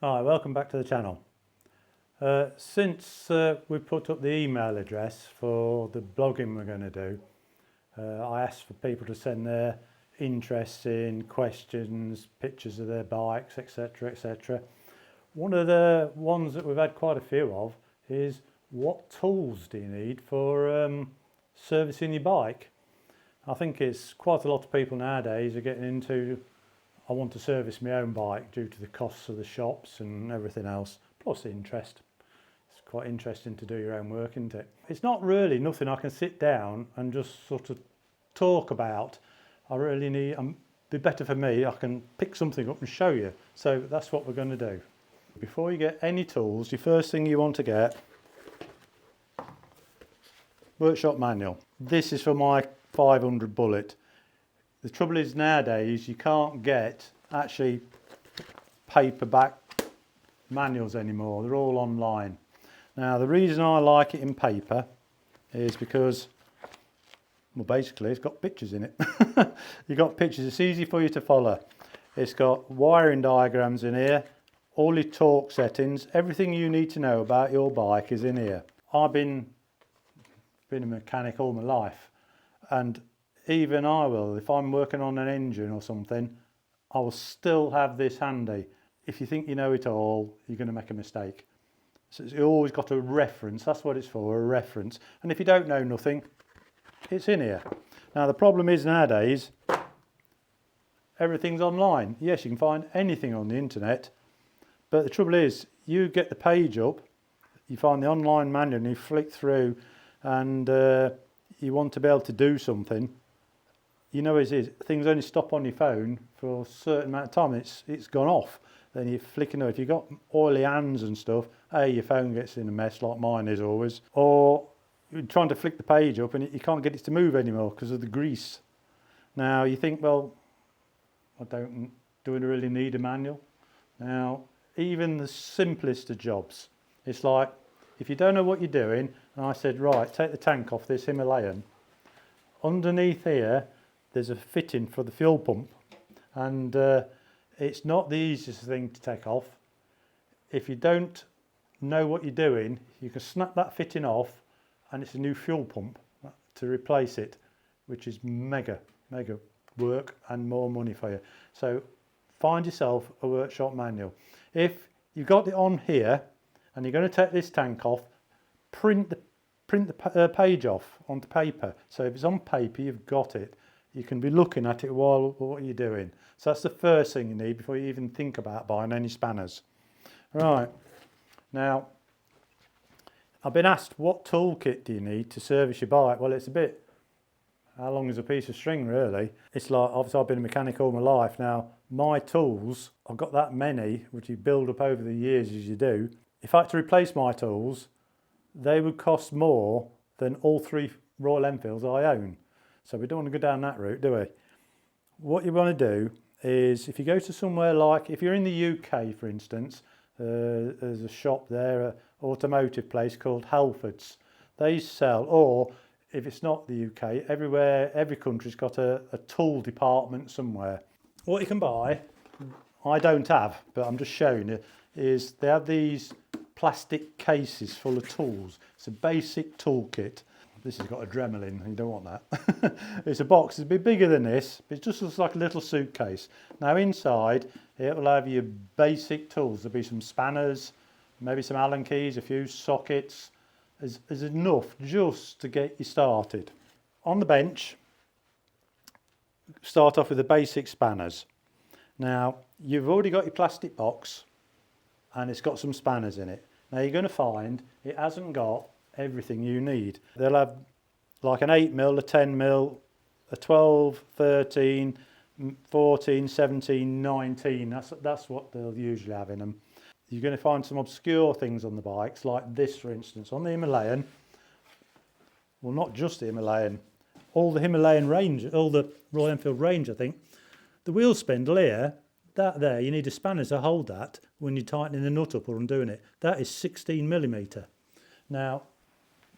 Hi, welcome back to the channel. Since we put up the email address for the blogging we're going to do, I asked for people to send their interests in, questions, pictures of their bikes, etc, etc. One of the ones that we've had quite a few of is, what tools do you need for servicing your bike? I think it's quite a lot of people nowadays are getting into, I want to service my own bike due to the costs of the shops and everything else, plus interest. It's quite interesting to do your own work, isn't it? It's not really nothing I can sit down and just sort of talk about. I really need, it'd be better for me, I can pick something up and show you. So that's what we're going to do. Before you get any tools, the first thing you want to get, workshop manual. This is for my 500 bullet. The trouble is nowadays you can't get actually paperback manuals anymore. They're all online. Now the reason I like it in paper is because, well, basically it's got pictures in it. You've got pictures, it's easy for you to follow. It's got wiring diagrams in here, all your torque settings, everything you need to know about your bike is in here. I've been a mechanic all my life, and even I will, if I'm working on an engine or something, I will still have this handy. If you think you know it all, you're going to make a mistake. So you always got a reference, that's what it's for, a reference. And if you don't know nothing, it's in here. Now the problem is nowadays, everything's online. Yes, you can find anything on the internet, but the trouble is, you get the page up, you find the online manual and you flick through, and you want to be able to do something. You know as is, things only stop on your phone for a certain amount of time, it's gone off. Then you're flicking over. If you've got oily hands and stuff, your phone gets in a mess like mine is always. Or you're trying to flick the page up and you can't get it to move anymore because of the grease. Now you think, well, do I really need a manual? Now, even the simplest of jobs, it's like, if you don't know what you're doing, and I said, right, take the tank off this Himalayan, underneath here, there's a fitting for the fuel pump, and it's not the easiest thing to take off. If you don't know what you're doing, you can snap that fitting off and it's a new fuel pump to replace it, which is mega work and more money for you. So find yourself a workshop manual. If you've got it on here and you're going to take this tank off, print the page off onto paper. So if it's on paper, you've got it. You can be looking at it while what you're doing. So that's the first thing you need before you even think about buying any spanners. Right, now I've been asked, what toolkit do you need to service your bike? Well, it's a bit, how long is a piece of string really? It's like, obviously I've been a mechanic all my life. Now my tools, I've got that many, which you build up over the years as you do. If I had to replace my tools, they would cost more than all 3 Royal Enfields I own. So we don't want to go down that route, do we? What you want to do is, if you go to somewhere like, if you're in the UK for instance, there's a shop there, an automotive place called Halfords. They sell, or if it's not the UK, everywhere, every country's got a tool department somewhere. What you can buy, I don't have, but I'm just showing you, is they have these plastic cases full of tools. It's a basic toolkit. This has got a Dremel in, you don't want that. It's a box, it's a bit bigger than this, but it just looks like a little suitcase. Now inside, it will have your basic tools. There'll be some spanners, maybe some Allen keys, a few sockets. There's enough just to get you started. On the bench, start off with the basic spanners. Now, you've already got your plastic box, and it's got some spanners in it. Now you're going to find it hasn't got everything you need. They'll have like an 8mm, a 10mm, a 12, 13, 14, 17, 19. That's what they'll usually have in them. You're going to find some obscure things on the bikes, like this for instance. On the Himalayan, well, not just the Himalayan, all the Himalayan range, all the Royal Enfield range, I think, the wheel spindle here, that there, you need a spanner to hold that when you're tightening the nut up or undoing it. That is 16mm. Now,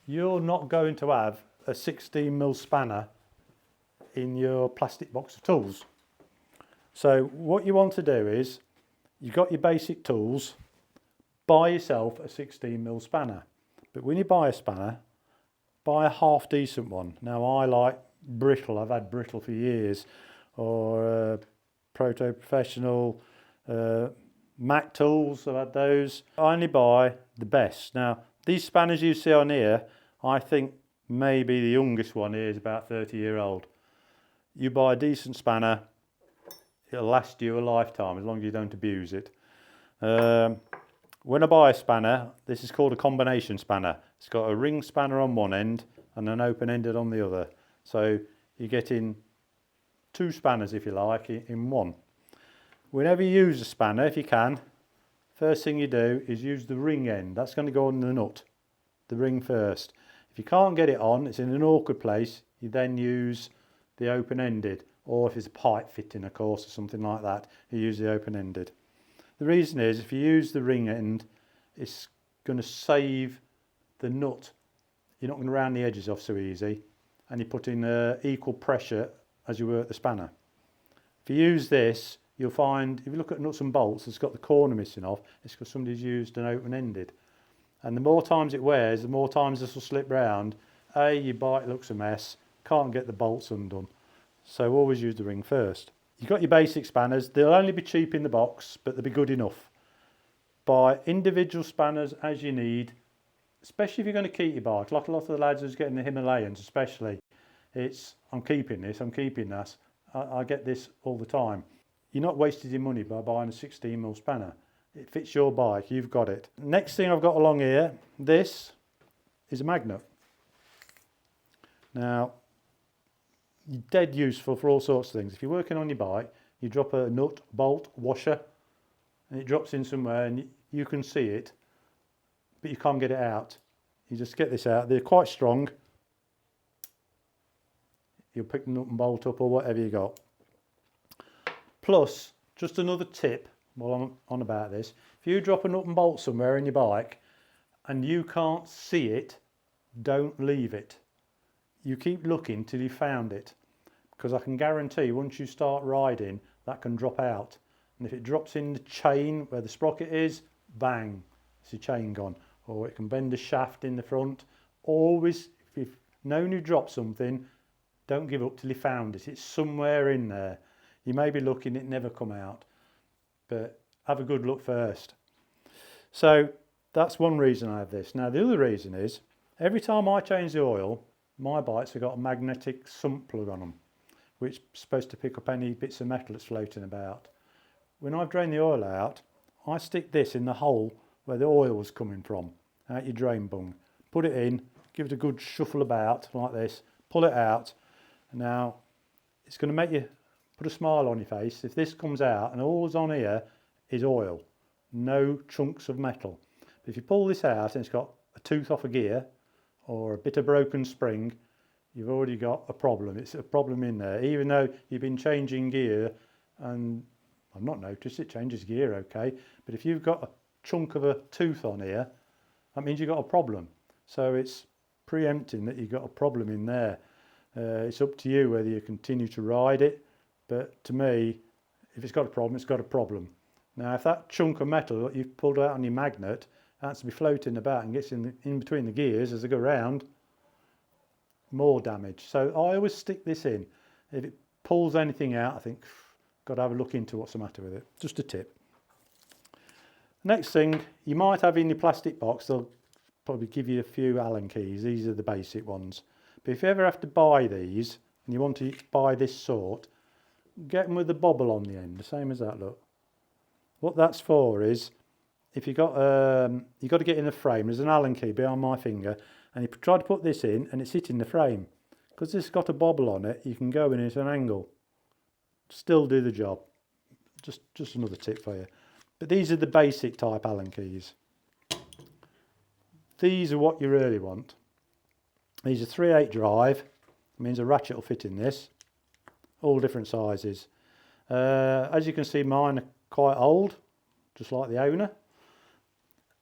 you're not going to have a 16mm spanner in your plastic box of tools. So what you want to do is, you've got your basic tools, buy yourself a 16mm spanner. But when you buy a spanner, buy a half decent one. Now I like brittle, I've had brittle for years, or Proto Professional, Mac tools, I've had those. I only buy the best. Now these spanners you see on here, I think maybe the youngest one here is about 30-year-old. You buy a decent spanner, it'll last you a lifetime as long as you don't abuse it. When I buy a spanner, this is called a combination spanner. It's got a ring spanner on one end and an open-ended on the other. So you're getting two spanners, if you like, in one. Whenever you use a spanner, if you can, first thing you do is use the ring end. That's going to go on the nut, the ring first. If you can't get it on, it's in an awkward place, you then use the open-ended. Or if it's a pipe fitting, of course, or something like that, you use the open-ended. The reason is, if you use the ring end, it's going to save the nut. You're not going to round the edges off so easy, and you're putting equal pressure as you work the spanner. If you use this, you'll find, if you look at nuts and bolts, it's got the corner missing off. It's because somebody's used an open-ended. And the more times it wears, the more times this will slip round. Your bike looks a mess, can't get the bolts undone. So always use the ring first. You've got your basic spanners. They'll only be cheap in the box, but they'll be good enough. Buy individual spanners as you need, especially if you're going to keep your bike. Like a lot of the lads who's getting the Himalayans especially, it's, I'm keeping this, I'm keeping that. I get this all the time. You're not wasting your money by buying a 16mm spanner. It fits your bike, you've got it. Next thing I've got along here, this is a magnet. Now, dead useful for all sorts of things. If you're working on your bike, you drop a nut, bolt, washer, and it drops in somewhere and you can see it, but you can't get it out. You just get this out. They're quite strong. You'll pick the nut and bolt up or whatever you got. Plus, just another tip while I'm on about this, if you drop a nut and bolt somewhere in your bike and you can't see it, don't leave it. You keep looking till you found it, because I can guarantee once you start riding that can drop out, and if it drops in the chain where the sprocket is, bang, it's your chain gone. Or it can bend the shaft in the front. Always, if you've known you dropped something, don't give up till you found it. It's somewhere in there. You may be looking, it never come out, but have a good look first. So that's one reason I have this. Now the other reason is, every time I change the oil, my bikes have got a magnetic sump plug on them, which is supposed to pick up any bits of metal that's floating about. When I've drained the oil out, I stick this in the hole where the oil was coming from, out your drain bung. Put it in, give it a good shuffle about like this, pull it out. Now, it's going to make you put a smile on your face if this comes out and all's on here is oil, no chunks of metal. But if you pull this out and it's got a tooth off a gear or a bit of broken spring, you've already got a problem. It's a problem in there, even though you've been changing gear, and I've not noticed it changes gear okay, but if you've got a chunk of a tooth on here, that means you've got a problem. So it's preempting that you've got a problem in there. It's up to you whether you continue to ride it, but to me, if it's got a problem, it's got a problem. Now if that chunk of metal that you've pulled out on your magnet has to be floating about and gets in between the gears as they go round, more damage. So I always stick this in. If it pulls anything out, I think, got to have a look into what's the matter with it. Just a tip. Next thing, you might have in your plastic box, they'll probably give you a few Allen keys. These are the basic ones. But if you ever have to buy these, and you want to buy this sort, get them with a bobble on the end, the same as that, look. What that's for is, if you've got to get in a frame, there's an Allen key behind my finger, and you try to put this in and it's hitting the frame. Because this has got a bobble on it, you can go in at an angle. Still do the job. Just another tip for you. But these are the basic type Allen keys. These are what you really want. These are 3/8 drive. It means a ratchet will fit in this. All different sizes. As you can see, mine are quite old, just like the owner.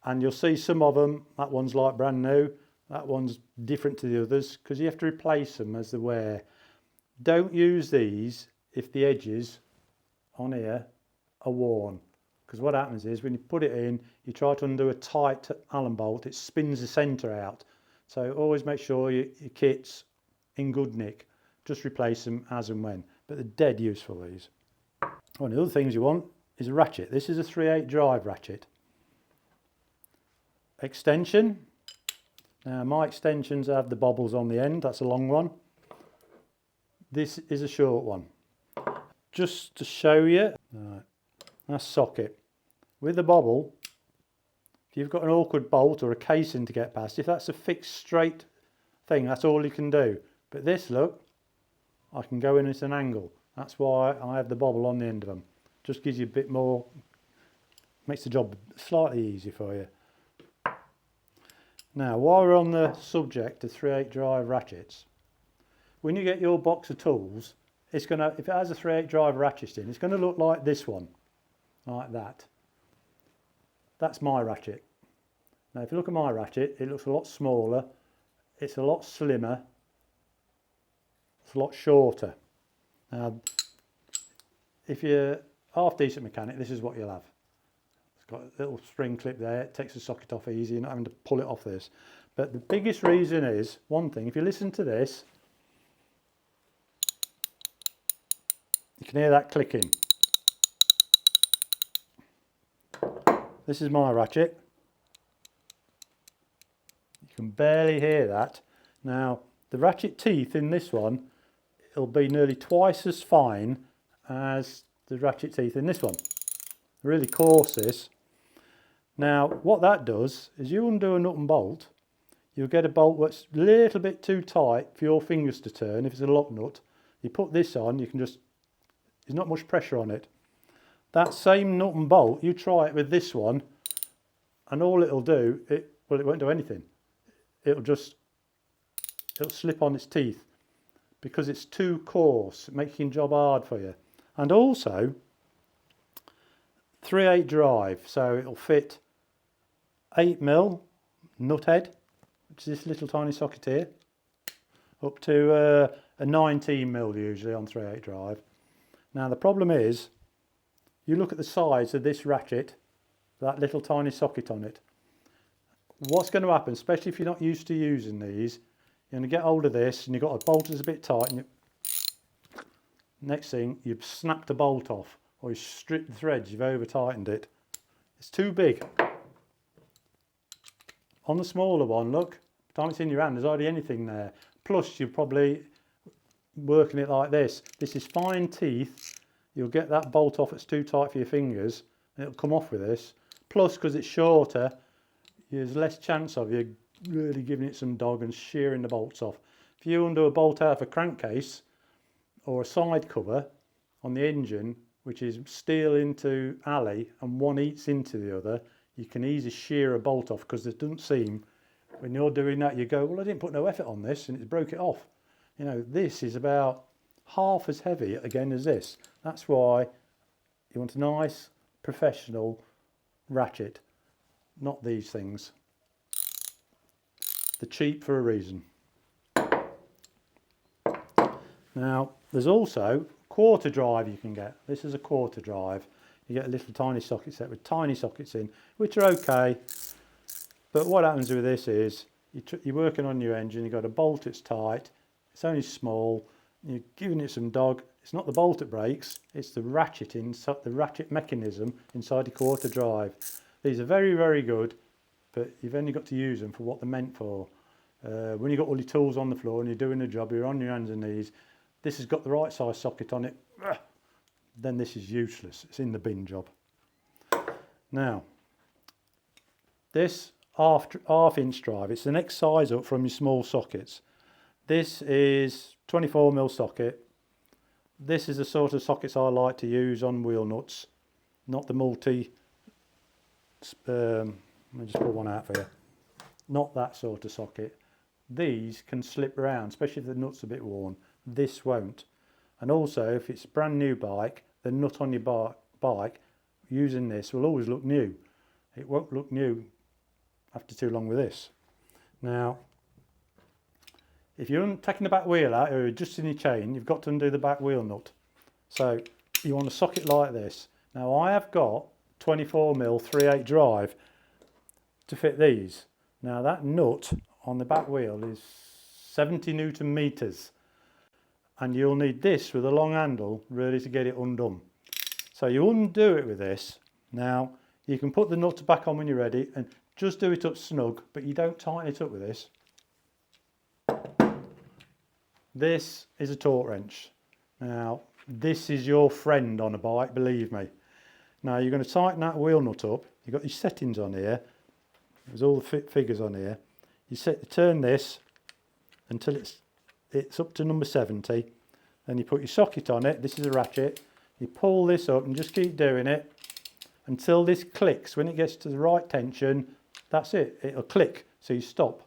And you'll see some of them, that one's like brand new, that one's different to the others, because you have to replace them as they wear. Don't use these if the edges on here are worn. because what happens is when you put it in, you try to undo a tight Allen bolt, it spins the centre out. So always make sure your kit's in good nick. Just replace them as and when, but they're dead useful, these. One of the other things you want is a ratchet. This is a 3/8 drive ratchet. Extension. Now my extensions have the bobbles on the end, that's a long one. This is a short one. Just to show you, right, that's socket. With the bobble, if you've got an awkward bolt or a casing to get past, if that's a fixed straight thing, that's all you can do. But this, look, I can go in at an angle. That's why I have the bobble on the end of them. Just gives you a bit more, makes the job slightly easier for you. Now, while we're on the subject of 3/8 drive ratchets, when you get your box of tools, it's going to, if it has a 3/8 drive ratchet in, it's going to look like this one, like that. That's my ratchet. Now, if you look at my ratchet, it looks a lot smaller, it's a lot slimmer, it's a lot shorter. Now, if you're half decent mechanic, this is what you'll have. It's got a little spring clip there, it takes the socket off easy, you're not having to pull it off this. But the biggest reason is, one thing, if you listen to this, you can hear that clicking. This is my ratchet. You can barely hear that. Now, the ratchet teeth in this one, it'll be nearly twice as fine as the ratchet teeth in this one. Really coarse, this. Now, what that does is you undo a nut and bolt, you'll get a bolt that's a little bit too tight for your fingers to turn if it's a lock nut. You put this on, you can just, there's not much pressure on it. That same nut and bolt, you try it with this one, and all it'll do, well, it won't do anything. It'll slip on its teeth because it's too coarse, making job hard for you. And also, 3/8 drive, so it'll fit 8mm nut head, which is this little tiny socket here, up to a 19mm usually on 3/8 drive. Now the problem is, you look at the size of this ratchet, that little tiny socket on it. What's going to happen, especially if you're not used to using these, you're going to get hold of this and you've got a bolt that's a bit tight, and next thing you've snapped a bolt off, or you've stripped the threads, you've over tightened it. It's too big. On the smaller one, look, by the time it's in your hand, there's hardly anything there. Plus you're probably working it like this. This is fine teeth. You'll get that bolt off, it's too tight for your fingers, and it'll come off with this. Plus, because it's shorter, there's less chance of you really giving it some dog and shearing the bolts off. If you undo a bolt out of a crankcase or a side cover on the engine, which is steel into alley and one eats into the other, you can easily shear a bolt off, because it doesn't seem, when you're doing that, you go, well, I didn't put no effort on this, and it broke it off. You know, this is about half as heavy again as this. That's why you want a nice professional ratchet, not these things. They're cheap for a reason. Now there's also quarter drive you can get. This is a quarter drive. You get a little tiny socket set with tiny sockets in, which are okay, but what happens with this is you're working on your engine, you've got a bolt that's tight, it's only small, you're giving it some dog. It's not the bolt that breaks, it's the ratchet inside, the ratchet mechanism inside the quarter drive. These are very, very good, but you've only got to use them for what they're meant for. When you've got all your tools on the floor and you're doing a job, you're on your hands and knees, this has got the right size socket on it, then this is useless. It's in the bin job. Now, this half-inch drive, it's the next size up from your small sockets. This is 24mm socket. This is the sort of sockets I like to use on wheel nuts, not the multi. Let me just pull one out for you. Not that sort of socket. These can slip around, especially if the nut's a bit worn. This won't. And also, if it's a brand new bike, the nut on your bike using this will always look new. It won't look new after too long with this. Now, if you're taking the back wheel out or you're adjusting your chain, you've got to undo the back wheel nut. So you want a socket like this. Now I have got 24mm 3/8 drive to fit these. Now that nut on the back wheel is 70 Newton meters, and you'll need this with a long handle really to get it undone. So you undo it with this. Now you can put the nut back on when you're ready and just do it up snug, but you don't tighten it up with this. This is a torque wrench. Now this is your friend on a bike, believe me. Now you're going to tighten that wheel nut up. You've got your settings on here. There's all the figures on here. You turn this until it's up to number 70. Then you put your socket on it. This is a ratchet. You pull this up and just keep doing it until this clicks. When it gets to the right tension, that's it. It'll click, so you stop.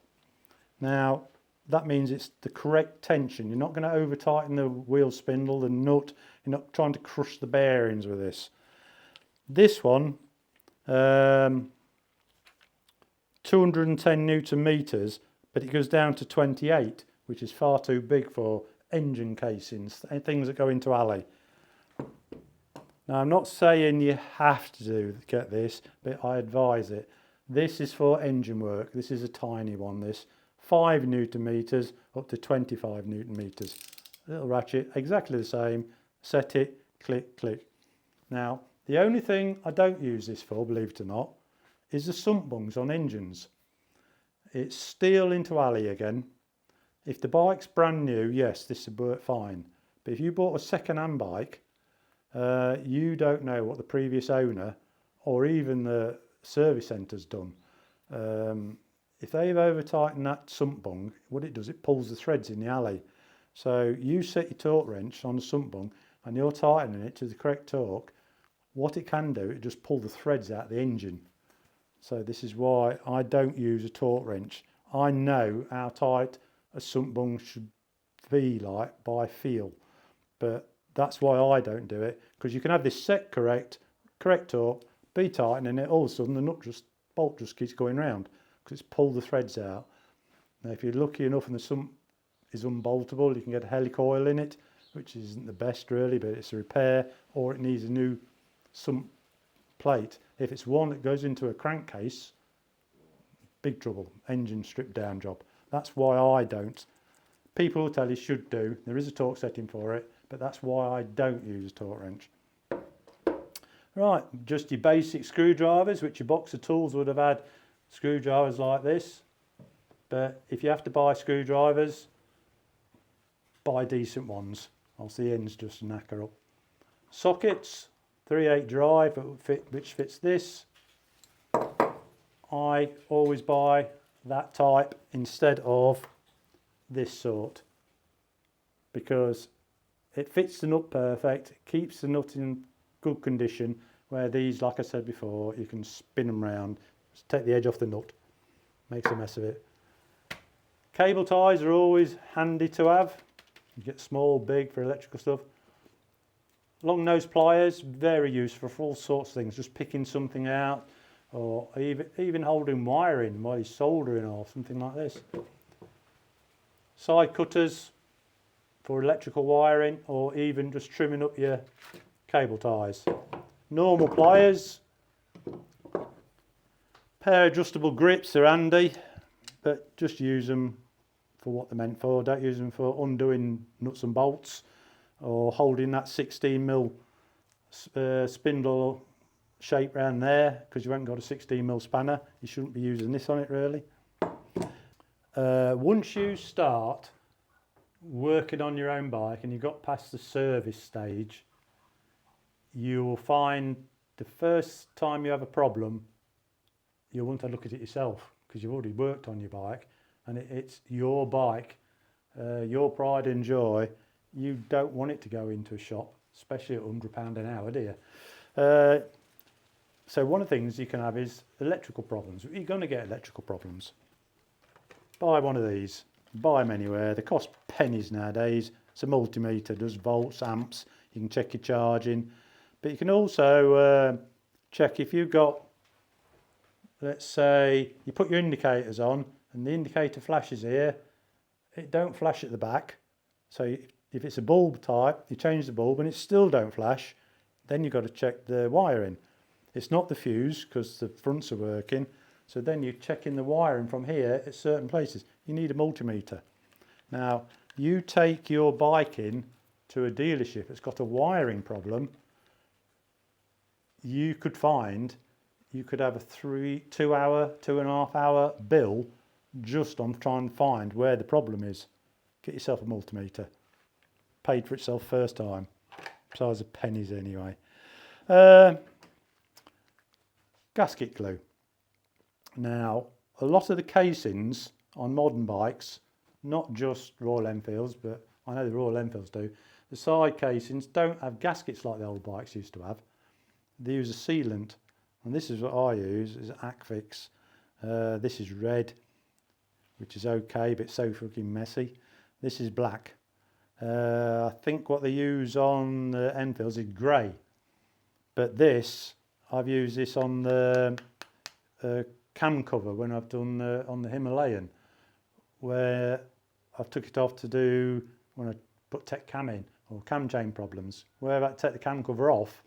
Now that means it's the correct tension. You're not going to over tighten the wheel spindle, the nut. You're not trying to crush the bearings with this. This one, 210 Newton meters, but it goes down to 28, which is far too big for engine casings, things that go into alley. Now I'm not saying you have to get this, but I advise it. This is for engine work. This is a tiny one, this. 5 Newton meters up to 25 Newton meters. Little ratchet, exactly the same. Set it, click, click. Now, the only thing I don't use this for, believe it or not, is the sump bungs on engines. It's steel into alley again. If the bike's brand new, yes, this would work fine. But if you bought a second-hand bike, you don't know what the previous owner or even the service centre's done. If they've over-tightened that sump bung, what it does, it pulls the threads in the alley. So you set your torque wrench on the sump bung and you're tightening it to the correct torque. What it can do, it just pull the threads out of the engine. So this is why I don't use a torque wrench. I know how tight a sump bung should be like by feel, but that's why I don't do it, because you can have this set correct torque, be tightening it, all of a sudden the bolt just keeps going round because it's pulled the threads out. Now if you're lucky enough and the sump is unboltable, you can get a helicoil in it, which isn't the best really, but it's a repair, or it needs a new sump plate. If it's one that goes into a crankcase, big trouble, engine stripped down job. That's why I don't. People will tell you should do, there is a torque setting for it, but that's why I don't use a torque wrench. Right, just your basic screwdrivers, which your box of tools would have had screwdrivers like this. But if you have to buy screwdrivers, buy decent ones, else the ends just knacker up. Sockets, 3/8 drive, which fits this. I always buy that type instead of this sort, because it fits the nut perfect, it keeps the nut in good condition, where these, like I said before, you can spin them round, just take the edge off the nut, makes a mess of it. Cable ties are always handy to have. You get small, big for electrical stuff. Long nose pliers, very useful for all sorts of things, just picking something out, or even holding wiring while you're soldering or something like this. Side cutters for electrical wiring, or even just trimming up your cable ties. Normal pliers. Pair of adjustable grips are handy, but just use them for what they're meant for. Don't use them for undoing nuts and bolts or holding that 16mm spindle shape around there, because you haven't got a 16mm spanner. You shouldn't be using this on it really. Once you start working on your own bike and you've got past the service stage, you will find the first time you have a problem, you'll want to look at it yourself, because you've already worked on your bike and it's your bike, your pride and joy. You don't want it to go into a shop, especially at £100 an hour, do you? So one of the things you can have is electrical problems. You're going to get electrical problems. Buy one of these. Buy them anywhere. They cost pennies nowadays. It's a multimeter, does volts, amps. You can check your charging. But you can also check if you've got, let's say, you put your indicators on and the indicator flashes here. It don't flash at the back. So if it's a bulb type, you change the bulb and it still don't flash, then you've got to check the wiring. It's not the fuse because the fronts are working. So then you're checking the wiring from here at certain places. You need a multimeter. Now, you take your bike in to a dealership that's got a wiring problem, you could have a 2.5 hour bill just on trying to find where the problem is. Get yourself a multimeter. Paid for itself first time. Size of pennies anyway. Gasket glue. Now, a lot of the casings on modern bikes, not just Royal Enfields, but I know the Royal Enfields do, the side casings don't have gaskets like the old bikes used to have. They use a sealant, and this is what I use, is Akfix. This is red, which is okay, but so fucking messy. This is black. I think what they use on the Enfields is grey, but this, I've used this on the cam cover when I've done on the Himalayan, where I've took it off to do when I put tech cam in, or cam chain problems, where I've had to take the cam cover off.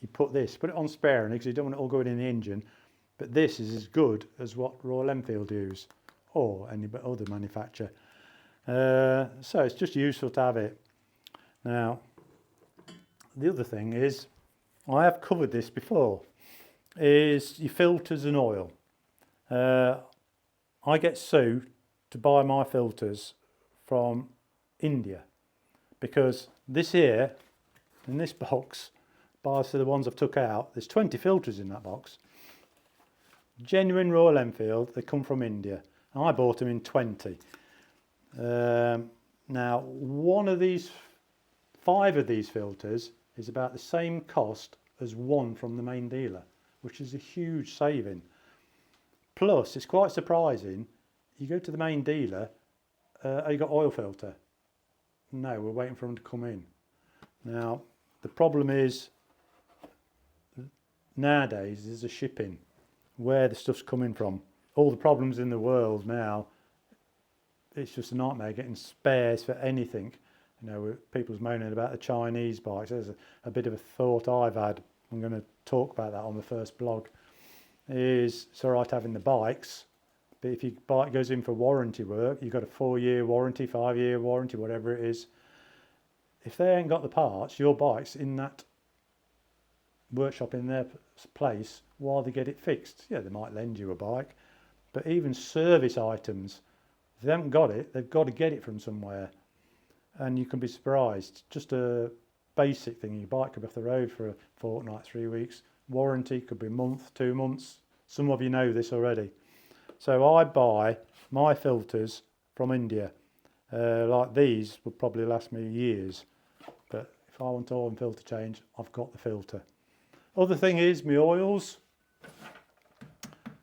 You put it on sparing because you don't want it all going in the engine, but this is as good as what Royal Enfield use, or any other manufacturer. So it's just useful to have it. Now, the other thing is, I have covered this before, is your filters and oil. I get Sue to buy my filters from India, because this here, in this box, bars to the ones I've took out, there's 20 filters in that box. Genuine Royal Enfield, they come from India. I bought them in 20. Now, 5 of these filters is about the same cost as one from the main dealer, which is a huge saving. Plus, it's quite surprising, you go to the main dealer, you got oil filter? No, we're waiting for them to come in. Now, the problem is, nowadays, is the shipping, where the stuff's coming from. All the problems in the world now, it's just a nightmare getting spares for anything. You know, people's moaning about the Chinese bikes. There's a bit of a thought I've had. I'm going to talk about that on the first blog. It's all right having the bikes, but if your bike goes in for warranty work, you've got a 4-year warranty, 5-year warranty, whatever it is. If they ain't got the parts, your bike's in that workshop in their place while they get it fixed. Yeah, they might lend you a bike, but even service items, if they haven't got it, they've got to get it from somewhere. And you can be surprised. Just a basic thing, your bike could be off the road for a fortnight, 3 weeks. Warranty could be a month, 2 months. Some of you know this already. So I buy my filters from India. Like these would probably last me years. But if I want oil and filter change, I've got the filter. Other thing is my oils.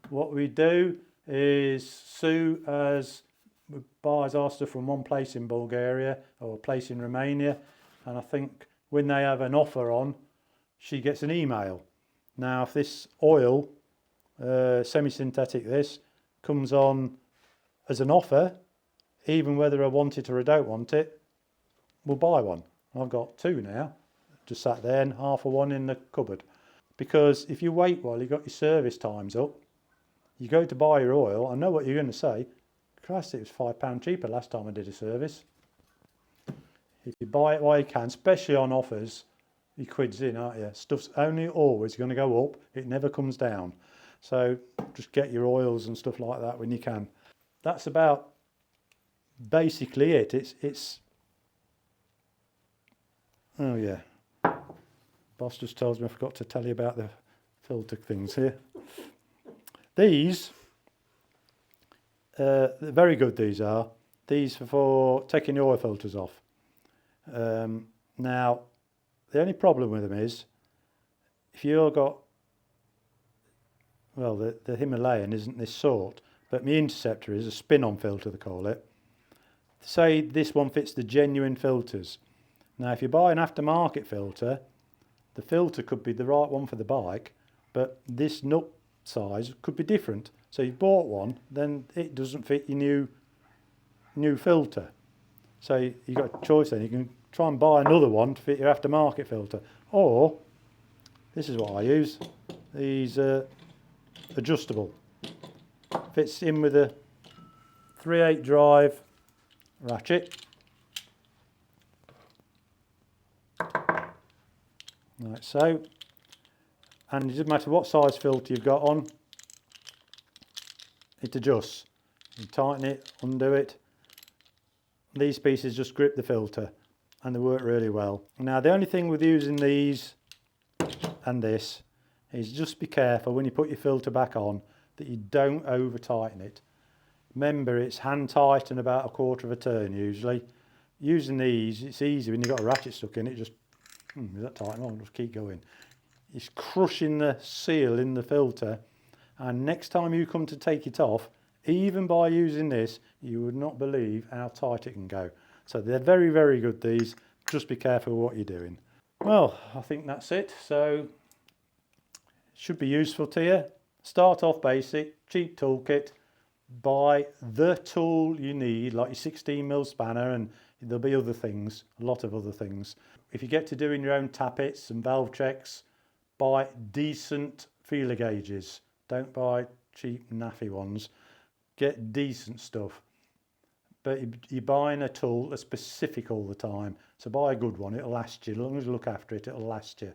What we do is Sue buys our stuff from one place in Bulgaria or a place in Romania, and I think when they have an offer on, she gets an email. Now, if this oil, semi-synthetic this, comes on as an offer, even whether I want it or I don't want it, we'll buy one. I've got 2 now, just sat there, and half of one in the cupboard. Because if you wait while you've got your service times up, you go to buy your oil, I know what you're going to say, Christ, it was £5 cheaper last time I did a service. If you buy it while you can, especially on offers, you're quids in, aren't you? Stuff's only always going to go up, it never comes down. So just get your oils and stuff like that when you can. That's about basically it. It's oh yeah. Boss just tells me I forgot to tell you about the filter things here. These, they're very good, these are. These are for taking the oil filters off. Now, the only problem with them is, if you've got, well, the Himalayan isn't this sort, but my Interceptor is a spin-on filter, they call it. Say this one fits the genuine filters. Now, if you buy an aftermarket filter, the filter could be the right one for the bike, but this nut size could be different. So you bought one, then it doesn't fit your new filter. So you've got a choice then. You can try and buy another one to fit your aftermarket filter. Or, this is what I use. these are adjustable. Fits in with a 3/8 drive ratchet. Like so. And it doesn't matter what size filter you've got on, it adjusts. You tighten it, undo it. These pieces just grip the filter and they work really well. Now the only thing with using these and this is just be careful when you put your filter back on that you don't over tighten it. Remember, it's hand tight and about 1/4 of a turn usually. Using these, it's easy when you've got a ratchet stuck in it, just, is that tight? No, just keep going. It's crushing the seal in the filter, and next time you come to take it off, even by using this, you would not believe how tight it can go. So they're very, very good, these. Just be careful what you're doing. Well, I think that's it. So it should be useful to you. Start off basic, cheap toolkit. Buy the tool you need, like your 16mm spanner, and there'll be other things, a lot of other things. If you get to doing your own tappets and valve checks, buy decent feeler gauges. Don't buy cheap naffy ones. Get decent stuff. But you're buying a tool that's specific all the time. So buy a good one, it'll last you. As long as you look after it, it'll last you.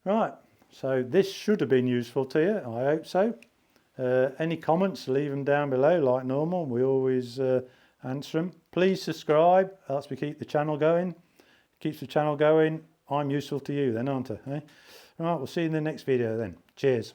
Right, so this should have been useful to you, I hope so. Any comments, leave them down below like normal. We always answer them. Please subscribe, helps me keep the channel going. Keeps the channel going. I'm useful to you then, aren't I? Eh? Right, we'll see you in the next video then. Cheers.